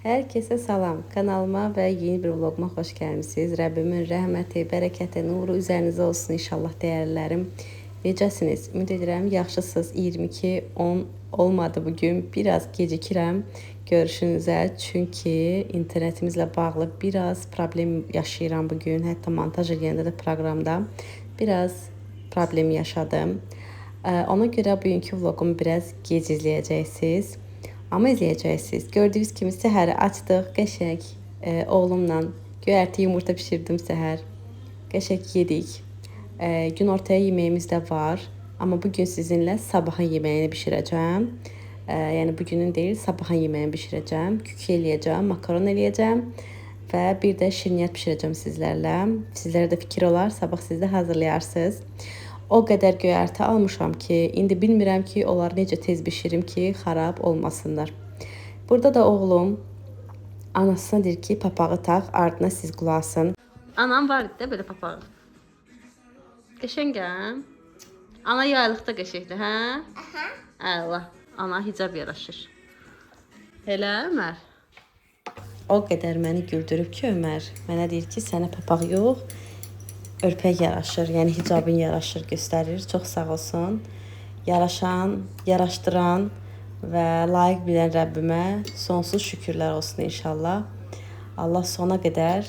Herkese salam. Kanalıma və yeni bir vloguma xoş gəlmisiniz. Rəbbimin rəhməti, bərəkəti, nuru üzərinizə olsun inşallah dəyərlərim. Necəsiniz? Ümid edirəm yaxşısınız. 22:10 olmadı bugün. Biraz gecikirəm görüşünüzə. Çünki internetimizlə bağlı biraz problem yaşayıram bugün. Hətta montaj edəndə də proqramda biraz problem yaşadım. Ona görə bugünkü vlogumu biraz gec izləyəcəksiniz. Amma izləyəcəksiniz. Gördüyünüz kimi səhəri açdıq. Qəşəng oğlumla göyərti yumurta pişirdim səhər. Qəşəng yedik. Gün ortaya yeməyimiz də var. Amma bugün sizinlə sabahın yeməyini bişirəcəm. Yəni bugünün deyil, sabahın yeməyini bişirəcəm. Kük eləyəcəm, makaron eləyəcəm və bir də şirniyyat bişirəcəm sizlərlə. Sizlərə də fikir olar, sabah siz də hazırlayarsınız. O qədər göyərti almışam ki, indi bilmirəm ki, onları necə tez bişirim ki, xarab olmasınlar. Burada da oğlum anasına deyir ki, papağı tax, ardına siz qulasın. Anam var idi də belə papağı. Qəşəngəm. Ana yaylıqda qəşəngdir, hə? Aha. Allah, ana hicab yaraşır. Elə Ömər? O qədər məni güldürüb ki, Ömər mənə deyir ki, sənə papaq yox, örpək yaraşır, yəni hicabın yaraşır, göstərir. Çox sağ olsun. Yaraşan, yaraşdıran və layiq bilən Rəbbimə sonsuz şükürlər olsun inşallah. Allah sona qədər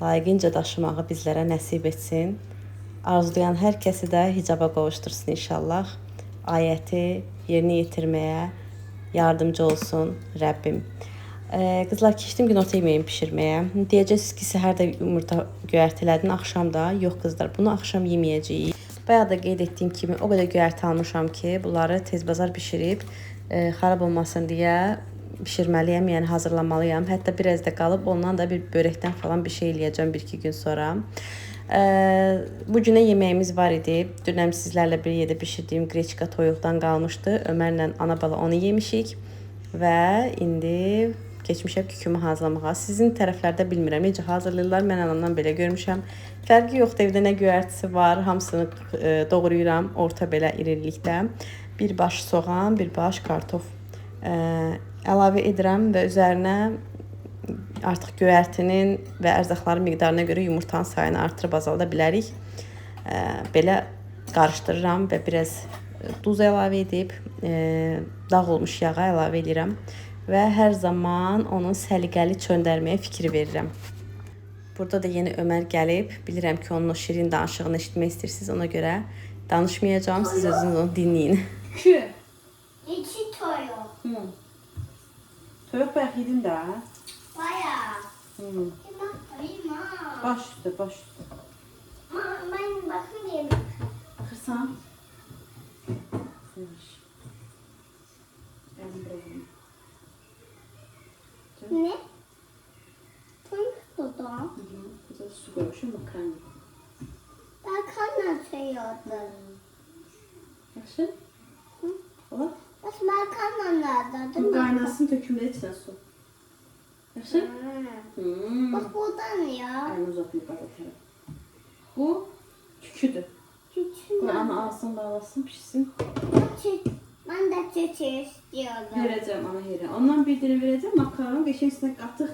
layiqincə daşımağı bizlərə nəsib etsin. Arzulayan hər kəsi də hicaba qovuştursun inşallah. Ayəti yerinə yetirməyə yardımcı olsun Rəbbim. Qızlar, keçdim günorta yeməyimi bişirməyə. Deyəcəksiniz ki, səhər də yumurta göyərti elədin, axşam da. Yox qızlar, bunu axşam yeməyəcəyik. Bayaq da qeyd etdiyim kimi o qədər göyərti almışam ki, bunları tezbazar bişirib xarab olmasın deyə bişirməliyəm, yəni hazırlamalıyam. Hətta biraz da qalıb ondan da bir börəkdən falan bir şey eləyəcəm 1-2 gün sonra. Bu günə yeməyimiz var idi. Dünəm sizlərlə bir yerdə bişirdiyim qreçka toyuqdan qalmışdı. Ömərlə ana bala onu yemişik və indi keçmişəm kükümü hazırlamağa. Sizin tərəflərdə bilmirəm necə hazırlayırlar. Mən anamdan belə görmüşəm. Fərqi yoxdur, evdə nə göyərtisi var, hamısını doğrayıram orta belə irilikdə. Bir baş soğan, bir baş kartof əlavə edirəm və üzərinə artıq göyərtinin və ərzaqların miqdarına görə yumurtanın sayını artırıb azalda bilərik. Belə qarışdırıram və biraz duz əlavə edib dağ olmuş yağa əlavə edirəm. Və hər zaman onun səliqəli çöndərməyə fikir verirəm. Burada da yeni Ömər gəlib. Bilirəm ki, onun o şirin danışığını eşitmək istəyirsiniz. Ona görə danışmayacağım. Siz özünüz onu dinləyin. İki toyuq. Toyuq bayaq yedin də. Bayağı. Baş üstə, baş üstə. Ben bakın diyeyim. Baxırsan? Ne? Toyuq da. Güzel su koymuşum makarna. Ben kanla söylüyordum. Yaxşı? Ola? Bas ben kanla nerede değil mi? Qaynasın tökümdə içsən su. Yaxşı? Bak buradan ya. Əlini uzatma qazatara. Bu küküdür. Küçük. Qoy ana alsın, bağlasın, pişsin. Ben de çiçeği istiyordum. Verəcəm ana yerə. Ondan bir dilim verəcəm, makaron qəşəng üstünə qatıq.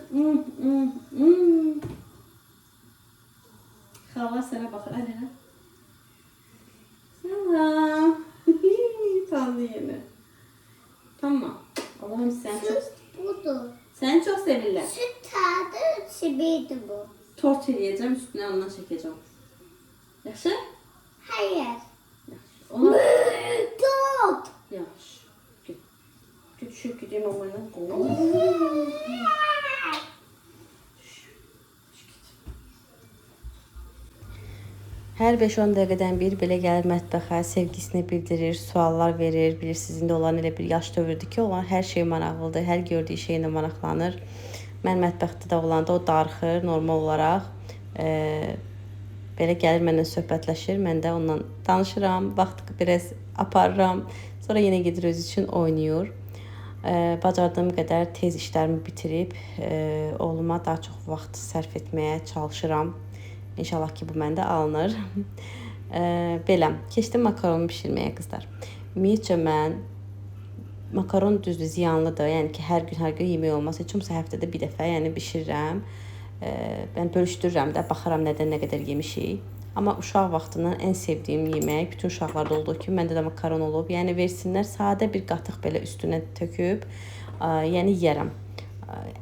Xala sənə baxır, ələnə. Salam. Tanrı yeni. Tamam. Allah'ım sen çok... Budur. Səni çox sevirlər. Süt tadı çibiydi bu. Tort eləyəcəm, üstünə ondan çəkəcəm. Yaxşı? Hayır. Ona... Tut. Yaxşı. Düşüb gideyim onlarla qolum. Hər 5-10 dəqiqədən bir belə gəlir mətbəxə, sevgisini bildirir, suallar verir. Bilirsiniz, indi olan elə bir yaş dövrüdür ki, olan hər şey maraqlıdır, hər gördüyü şeylə maraqlanır. Mən mətbəxdə də olanda o darıxır normal olaraq. Belə gəlir məndən söhbətləşir, mən də onunla danışıram, vaxt biraz aparıram. Sonra yenə gedir öz üçün oynayır. Bacardığım qədər tez işlərimi bitirib oğluma daha çox vaxt sərf etməyə çalışıram. İnşallah ki bu məndə alınır. Belə, keçdim makaron bişirməyə qızlar. Ümumiyyətcə mən makaron düzdür ziyanlıdır. Yəni ki, hər gün yemək olmaz. Heç olmasa həftədə bir dəfə, yəni bişirirəm. Mən bölüşdürürəm də, baxıram nədən nə qədər yemişik. Amma uşaq vaxtından ən sevdiyim yemək, bütün uşaqlarda olduğu kimi məndə də makaron olub. Yəni versinlər, sadə bir qatıq belə üstünə töküb, yəni yeyərəm.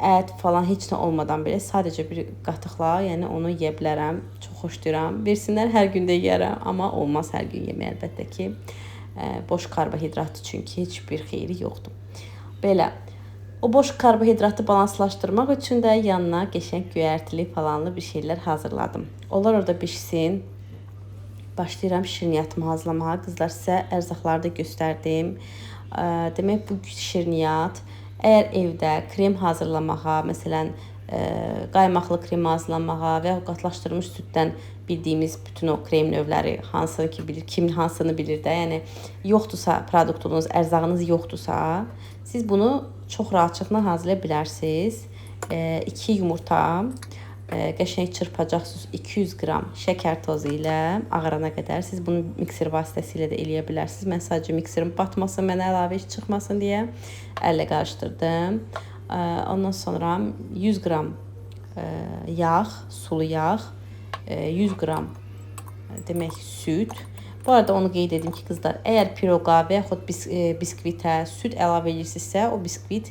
Ət falan heç nə olmadan belə sadəcə bir qatıqla, yəni onu yeyə bilərəm. Çox xoşlayıram. Versinlər hər gün də yeyərəm, amma olmaz hər gün yemək əlbəttə ki. Boş karbohidratdır çünki heç bir xeyri yoxdur. Belə, o boş karbohidratı balanslaşdırmaq üçün də yanına qəşəng göyərtili falanlı bir şeylər hazırladım. Onlar orada bişsin. Başlayıram şirniyyatımı hazırlamağa. Qızlar sizə ərzaqları da göstərdim. Demək bu şirniyyat əgər evdə krem hazırlamağa, məsələn, qaymaqlı krem hazırlamağa və ya qatlaşdırılmış süddən bildiyimiz bütün o krem növləri hansını ki bilir, kim hansını bilir də, yəni yoxdursa produktunuz, ərzağınız yoxdursa, siz bunu çox rahatlıqla hazırlaya bilərsiniz. 2 yumurta, qəşəng çırpacaqsınız 200 qram şəkər tozu ilə ağarana qədər. Siz bunu mikser vasitəsilə də eləyə bilərsiniz. Mən sadəcə mikserim batmasın, mənə əlavə iş çıxmasın deyə əllə qarışdırdım. Ondan sonra 100 qram yağ, sulu yağ, 100 qram demək süd. Bu arada onu qeyd edim ki, qızlar, əgər piroqa və yaxud biskvitə süd əlavə edirsinizsə, o biskvit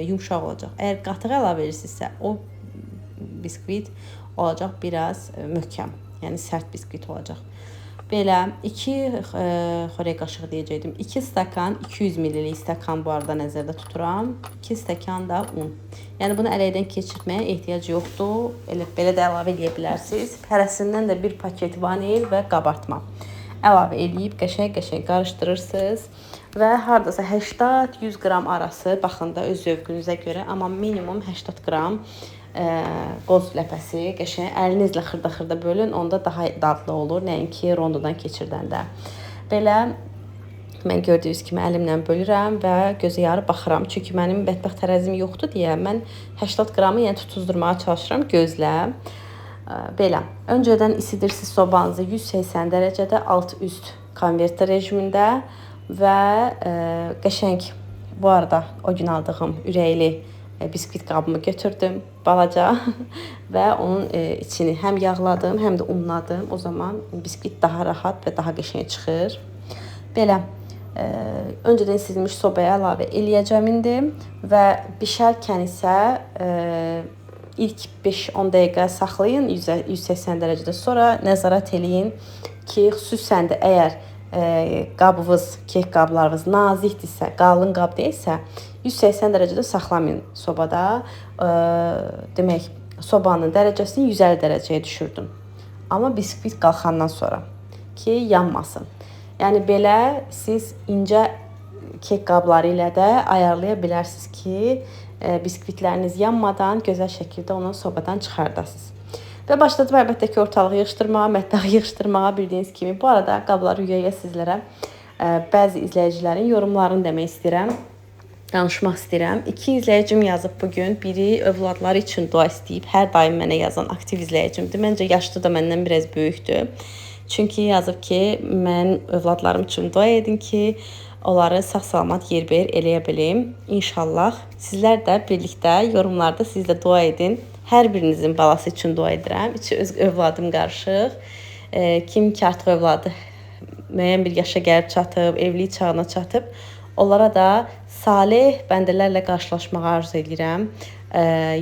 yumşaq olacaq. Əgər qatıq əlavə edirsinizsə, o biskvit olacaq biraz möhkəm, yəni sərt biskvit olacaq. Belə 2 xörək qaşığı deyəcəkdim. 2 stəkan, 200 ml stəkan bu arada nəzərdə tuturam. 2 stəkan da un. Yəni bunu ələkdən keçirməyə ehtiyac yoxdur. Belə də əlavə edə bilərsiniz. Hərəsindən də bir paket vanil və qabartma əlavə edib qəşəng qarışdırırsınız və hardasa 80-100 qram arası, baxın da öz zövqünüzə görə, amma minimum 80 qram qoz ləpəsi qəşəng əlinizlə xırda bölün, onda daha dadlı olur, nəinki rondodan keçirdəndə. Belə mən gördüyünüz kimi əlimlə bölürəm və gözə yarı baxıram. Çünki mənim mətbəx tərəzim yoxdur deyə mən 80 qramı yəni tutuzdurmağa çalışıram gözlə. Belə, öncədən isidirsiniz sobanızı 180 dərəcədə alt-üst konverter rejimində və qəşəng bu arada o gün aldığım ürəkli biskvit qabımı götürdüm balaca və onun içini həm yağladım, həm də unladım. O zaman biskvit daha rahat və daha qəşəng çıxır. Belə, öncədən isidilmiş sobaya əlavə eləyəcəm indi və bişərkən isə İlk 5-10 dəqiqə saxlayın 180 dərəcədə. Sonra nəzarət eləyin ki, xüsusən də əgər qabınız, kek qablarınız nazikdirsə, qalın qab deyilsə, 180 dərəcədə saxlamayın sobada. Demək, sobanın dərəcəsini 150 dərəcəyə düşürdüm. Amma biskvit qalxandan sonra ki, yanmasın. Yəni belə siz incə kek qabları ilə də ayarlaya bilərsiniz ki, biskvitləriniz yanmadan gözəl şəkildə onu sobadan çıxardasınız. Və başladım əlbəttə ki, ortalığı yığışdırmağa, mətbəxi yığışdırmağa bildiyiniz kimi. Bu arada qabları yuyaya sizlərə bəzi izləyicilərin yorumlarını demək istəyirəm, danışmaq istəyirəm. 2 izləyicim yazıb bugün. Biri övladları üçün dua istəyib. Hər daim mənə yazan aktiv izləyicimdir. Məncə yaşlı da məndən biraz böyükdür. Çünki yazıb ki, mən övladlarım üçün dua edin ki, onları sağ-salamat yerbəyer eləyə bilim. İnşallah sizlər də birlikdə yorumlarda siz də dua edin. Hər birinizin balası üçün dua edirəm. İçi öz övladım qarışıq. Kim ki artıq övladı müəyyən bir yaşa gəlib çatıb, evlilik çağına çatıb, onlara da salih bəndələrlə qarşılaşmağı arzu edirəm.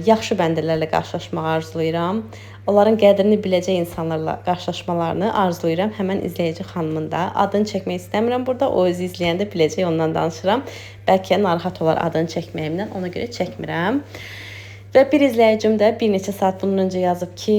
Yaxşı bəndələrlə qarşılaşmağı arzulayıram. Onların qədrini biləcək insanlarla qarşılaşmalarını arzulayıram. Həmən izləyici xanımın da adını çəkmək istəmirəm burada. O özü izləyəndə biləcək, ondan danışıram. Bəlkə narahat olar adını çəkməyimdən, ona görə çəkmirəm. Və bir izləyicim də bir neçə saat bundan öncə yazıb ki,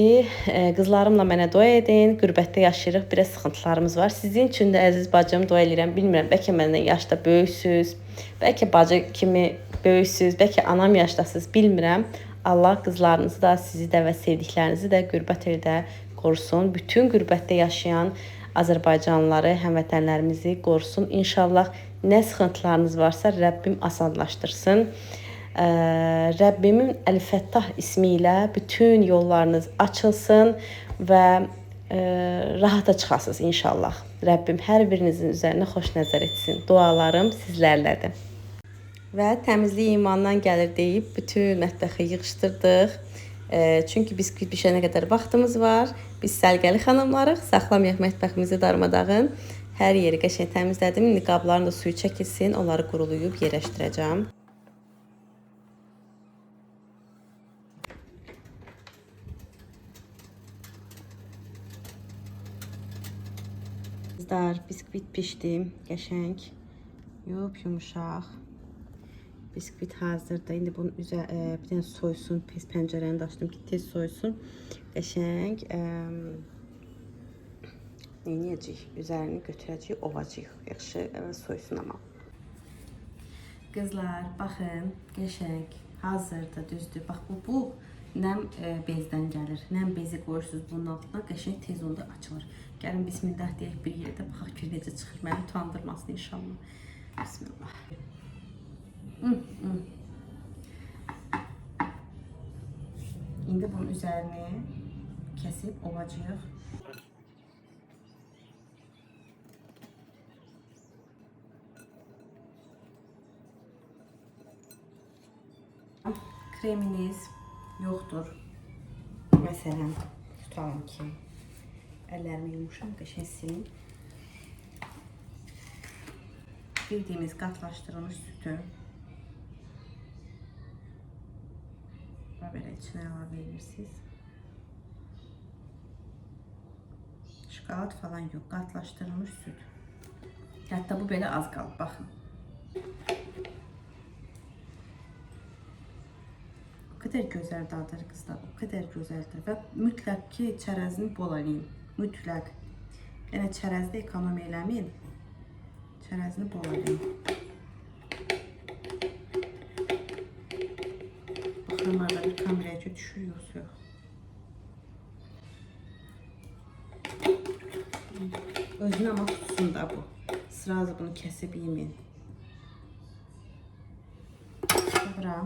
qızlarımla mənə dua edin, qürbətdə yaşayırıq, biraz sıxıntılarımız var. Sizin üçün də əziz bacım dua edirəm, bilmirəm, bəlkə məndən yaşda böyüksüz, bəlkə bacı kimi böyüksüz, bəlkə anam yaşdasınız, bilmirəm. Allah qızlarınızı da, sizi də və sevdiklərinizi də qürbət eldə qorusun. Bütün qürbətdə yaşayan Azərbaycanlıları, həmvətənlərimizi qorusun. İnşallah nə sıxıntılarınız varsa Rəbbim asanlaşdırsın. Rəbbimin Əl-Fəttah ismi ilə bütün yollarınız açılsın və rahata çıxasınız inşallah. Rəbbim hər birinizin üzərinə xoş nəzər etsin. Dualarım sizlərlədir. Və təmizlik imandan gəlir deyib bütün mətbəxi yığışdırdıq. Çünki biskvit bişənə qədər vaxtımız var. Biz səlqəli xanımlarıq. Saxlamayaq mətbəximizi darmadağın. Hər yeri qəşəng təmizlədim. İndi qabların da suyu çəkilsin. Onları qurulayıb yerləşdirəcəm. Qızlar, biskvit pişdi. Qəşəng. Yumuşaq. Biskvit hazırdır. İndi bunun bir dənə soysun. Pis pəncərəni də açdım ki, tez soysun. Qəşəng. Neyəcəyik? Üzərini götürəcəyik, ovacağıq. Yaxşı soysun amma. Qızlar, baxın. Qəşəng. Hazırdır, düzdür. Bax, bu nəm bezdən gəlir. Nəm bezi qoyursunuz bunun altına. Qəşəng tez onda açılır. Gəlin bismillah deyək bir yerdə. Baxaq ki, necə çıxır. Məni utandırmasın inşallah. Bismillah. İndi bunun üzərini kəsib ovacağıq. Kreminiz yoxdur. Məsələn, tutalım ki, əllərimi yumuşam, qəşəng silin. Bildiğimiz qatlaşdırılmış sütü belə içine əlavə edirsiniz. Şokolad falan yox, qatlaşdırılmış süt. Hətta bu belə az qalıb, baxın. O qədər gözəl dadır qızlar, o qədər gözəldir və mütləq ki, çərəzini bol eləyin, mütləq. Yəni çərəzdə ekonomi eləməyin, çərəzini bol eləyin. Bunlarla bir kameraya düşür yoxsa yox. Özünü ama tutsun da bu. Sırazı bunu kesip yemeyin. Sonra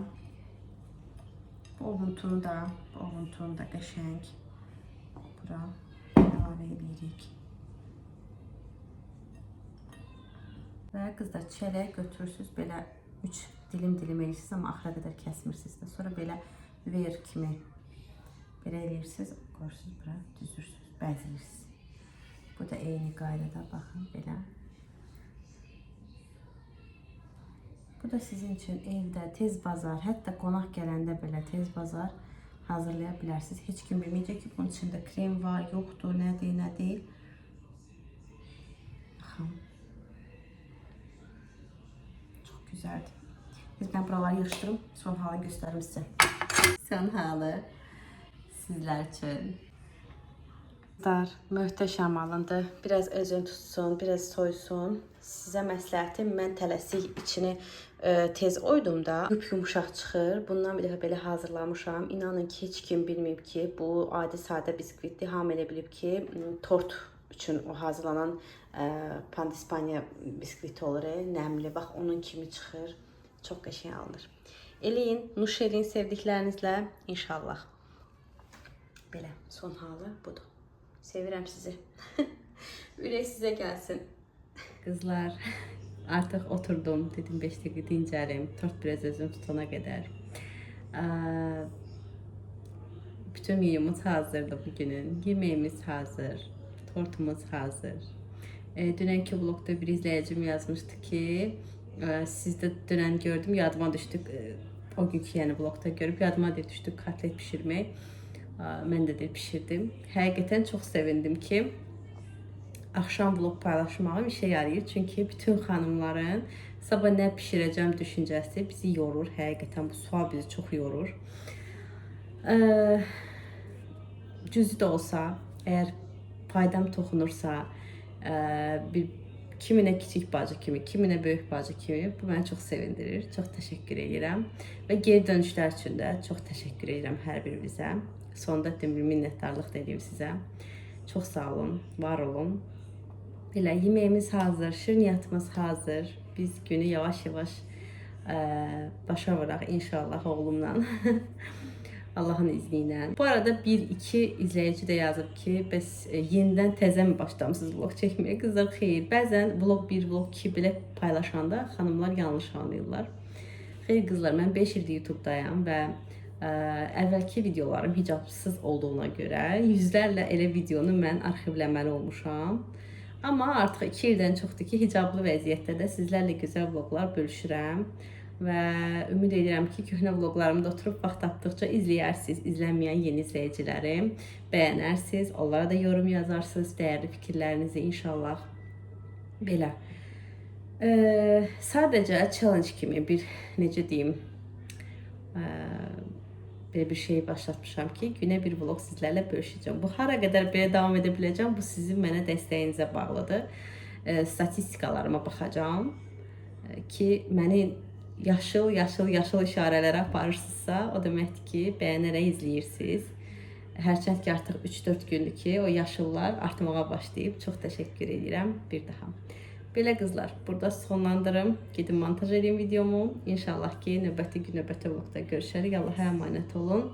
ovuntunu da qəşəng bura əlavə edirik. Və qızlar çələk götürürsünüz belə 3 dilim edirsiniz amma axıra qədər kəsmirsiniz də. Sonra belə ver kimi belə eləyirsiniz, qoyursunuz bura, düzürsünüz, bəzəyirsiniz. Bu da eyni qaydada, baxın belə. Bu da sizin üçün evdə tez bazar, hətta qonaq gələndə belə tez bazar hazırlaya bilərsiniz. Heç kim bilməyəcək ki, bunun içində krem var, yoxdur, nədir, nə deyil. Baxın. Çox güzeldir. Ben buraları yığışdırım, son halı göstərim sizə. Son halı sizlər üçün. Möhtəşəm alındı. Biraz özünü tutsun, biraz soysun. Sizə məsləhətim, mən tələsik içini tez oydum da. Yumuşaq çıxır. Bundan bir dəfə belə hazırlamışam. İnanın ki, heç kim bilməyib ki, bu adi sadə biskvitdir. Hamı elə bilib ki, tort üçün o hazırlanan pandispanya biskviti olur, nəmli. Bax, onun kimi çıxır. Çox qəşəng alınır. Eləyin, nuş eləyin sevdiklərinizlə. İnşallah. Belə, son halı budur. Sevirəm sizi. Ürək sizə gəlsin. Qızlar, artıq oturdum. Dedim 5 dəqiqə dincəlim. Tort biraz özüm tutana qədər. Bütün menümüz hazırdır bugünün. Yeməyimiz hazır. Tortumuz hazır. Dünənki vlogda bir izləyicim yazmışdı ki, sizdə dünən gördüm, yadıma düşdü. O günkü yəni vlogda görüb yadıma düşdü kotlet pişirmək. Mən də pişirdim. Həqiqətən çox sevindim ki, axşam vlog paylaşmağım işə yarayır. Çünki bütün xanımların sabah nə pişirəcəm düşüncəsi bizi yorur. Həqiqətən bu sual bizi çox yorur. Cüzi də olsa, əgər faydam toxunursa, bir kiminə kiçik bacı kimi, kiminə böyük bacı kimi. Bu məni çox sevindirir. Çox təşəkkür edirəm. Və geri dönüşlər üçün də çox təşəkkür edirəm hər birinizə. Sonda bir minnətdarlıq da edirəm sizə. Çox sağ olun, var olun. Belə yeməyimiz hazır, şirniyyatımız hazır. Biz günü yavaş-yavaş başa vuraq inşallah oğlumla. Allahın izni ilə. Bu arada 1-2 izləyici də yazıb ki, bəs yenidən təzə mi başlamısınız vlog çəkməyə? Qızlar, xeyr. Bəzən vlog 1, vlog 2 belə paylaşanda xanımlar yanlış anlayırlar. Xeyr qızlar, mən 5 ildir YouTube-dayam və əvvəlki videolarım hicabsız olduğuna görə yüzlərlə elə videonu mən arxivləməli olmuşam. Amma artıq 2 ildən çoxdur ki, hicablı vəziyyətdə də sizlərlə gözəl vloqlar bölüşürəm. Və ümid edirəm ki, köhnə vloqlarımda oturub vaxt tapdıqca izləyərsiniz. İzlənməyən yeni izləyicilərim bəyənərsiniz, onlara da yorum yazarsınız, dəyərli fikirlərinizi inşallah. Belə. Sadəcə challenge kimi bir, necə deyim, belə bir şey başlatmışam ki, günə bir vlog sizlərlə bölüşəcəm. Bu hara qədər belə davam edə biləcəm, bu sizin mənə dəstəyinizə bağlıdır. Statistikalarıma baxacağam ki, məni yaşıl işarələrə aparırsınızsa, o deməkdir ki, bəyənərək izləyirsiniz. Hərçənd ki, artıq 3-4 gündür ki, o yaşıllar artmağa başlayıb. Çox təşəkkür edirəm bir daha. Belə qızlar, burada sonlandırım. Gedim montaj edeyim videomu. İnşallah ki, növbəti gün, növbəti vlogda görüşərik. Allah'a əmanət olun.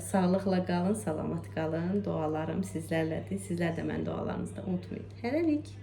Sağlıqla qalın, salamat qalın. Dualarım sizlərlədir. Sizlər də mən dualarınızda unutmayın. Hələlik.